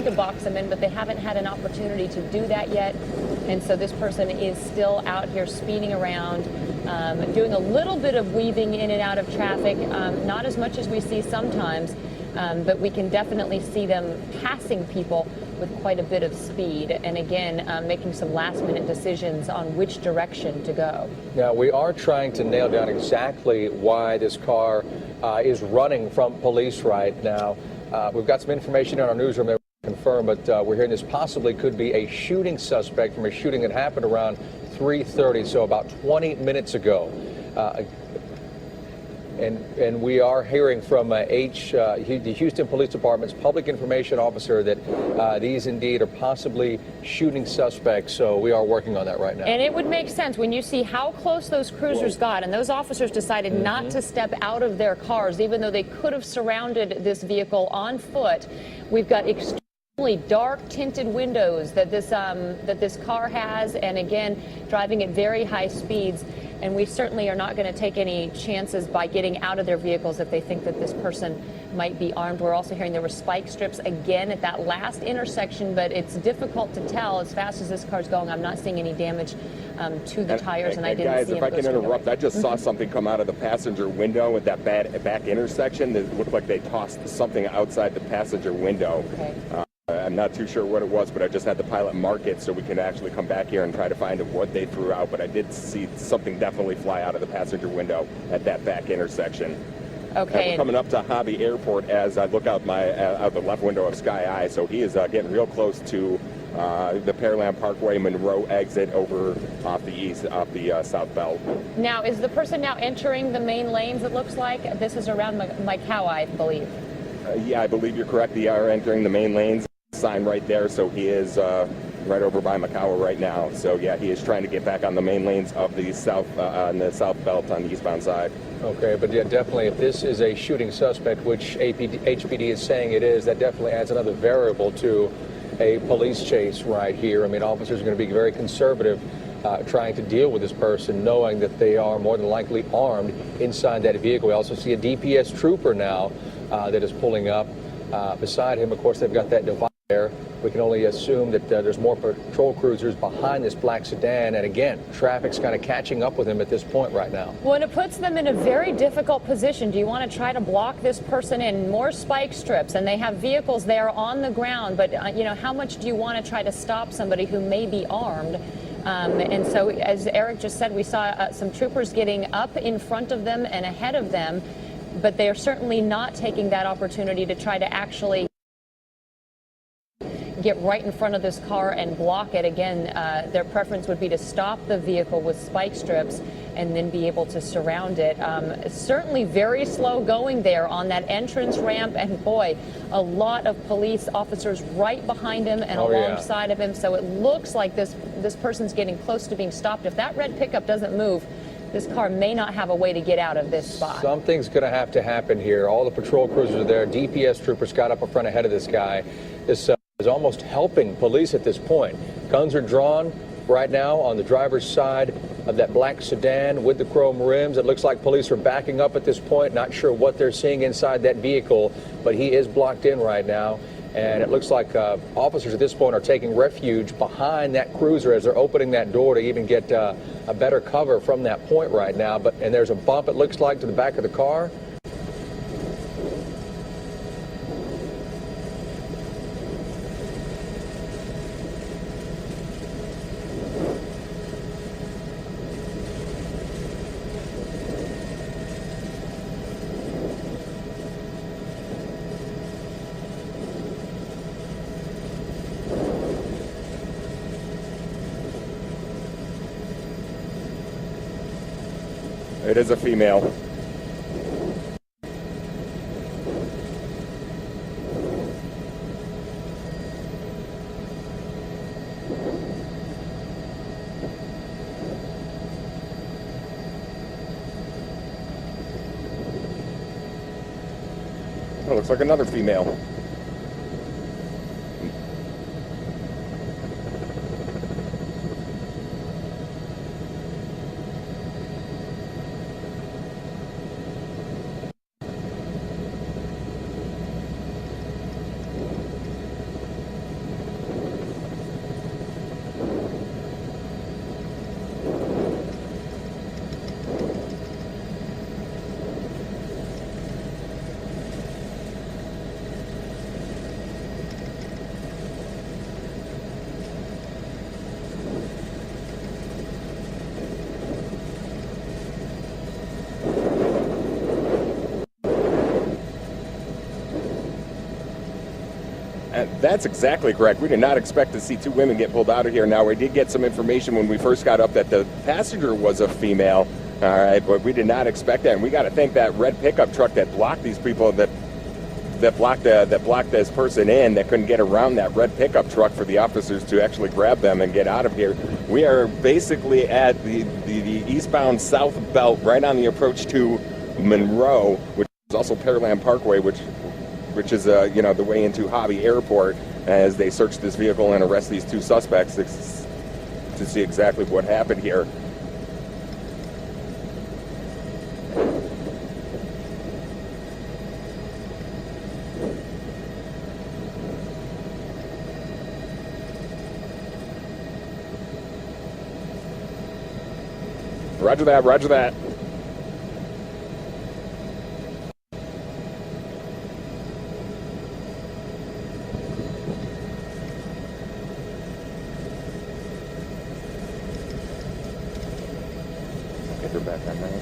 trying to box them in, but they haven't had an opportunity to do that yet. And so this person is still out here speeding around, doing a little bit of weaving in and out of traffic, not as much as we see sometimes, but we can definitely see them passing people with quite a bit of speed, and again, making some last-minute decisions on which direction to go. Now, we are trying to nail down exactly why this car is running from police right now. We've got some information in our newsroom that we can confirm, but we're hearing this possibly could be a shooting suspect from a shooting that happened around 3:30, so about 20 minutes ago. And we are hearing from the Houston Police Department's public information officer that these indeed are possibly shooting suspects. So we are working on that right now. And it would make sense when you see how close those cruisers got, and those officers decided not to step out of their cars, even though they could have surrounded this vehicle on foot. We've got extremely dark tinted windows that this car has, and again, driving at very high speeds. And we certainly are not going to take any chances by getting out of their vehicles if they think that this person might be armed. We're also hearing there were spike strips again at that last intersection, but it's difficult to tell as fast as this car's going. I'm not seeing any damage to the tires, and I didn't guys, see if I can interrupt, I just saw something come out of the passenger window at that back intersection. It looked like they tossed something outside the passenger window. Okay. I'm not too sure what it was, but I just had the pilot mark it so we can actually come back here and try to find what they threw out. But I did see something definitely fly out of the passenger window at that back intersection. Okay. We're coming up to Hobby Airport as I look out out the left window of Sky Eye. So he is getting real close to the Pearland Parkway Monroe exit over off the South Belt. Now, is the person now entering the main lanes, it looks like? This is around Macau, I believe. Yeah, I believe you're correct. They are entering the main lanes. Sign right there, so he is right over by Macau right now. So yeah, he is trying to get back on the main lanes of the south belt on the eastbound side. Okay, but yeah, definitely if this is a shooting suspect, which HPD is saying it is, that definitely adds another variable to a police chase right here. I mean, officers are going to be very conservative trying to deal with this person, knowing that they are more than likely armed inside that vehicle. We also see a DPS trooper now that is pulling up. Beside him, of course, they've got that divider there. We can only assume that there's more patrol cruisers behind this black sedan, and again, traffic's kind of catching up with him at this point right now. Well, and it puts them in a very difficult position. Do you want to try to block this person in? More spike strips, and they have vehicles there on the ground, but you know, how much do you want to try to stop somebody who may be armed? And so, as Eric just said, we saw some troopers getting up in front of them and ahead of them, but they are certainly not taking that opportunity to try to actually get right in front of this car and block it. Again, their preference would be to stop the vehicle with spike strips and then be able to surround it. Certainly very slow going there on that entrance ramp, and boy, a lot of police officers right behind him and alongside of him. So it looks like this person's getting close to being stopped. If that red pickup doesn't move, this car may not have a way to get out of this spot. Something's going to have to happen here. All the patrol cruisers are there. DPS troopers got up in front ahead of this guy. This is almost helping police at this point. Guns are drawn right now on the driver's side of that black sedan with the chrome rims. It looks like police are backing up at this point. Not sure what they're seeing inside that vehicle, but he is blocked in right now. And it looks like officers at this point are taking refuge behind that cruiser as they're opening that door to even get a better cover from that point right now. And there's a bump, it looks like, to the back of the car. It is a female. It looks like another female. That's exactly correct. We did not expect to see two women get pulled out of here. Now, we did get some information when we first got up that the passenger was a female, all right, but we did not expect that. And we got to thank that red pickup truck that blocked these people, that blocked this person in, that couldn't get around that red pickup truck for the officers to actually grab them and get out of here. We are basically at the eastbound south belt, right on the approach to Monroe, which is also Pearland Parkway, which is the way into Hobby Airport, as they search this vehicle and arrest these two suspects to see exactly what happened here. Roger that, roger that. Get her back on that.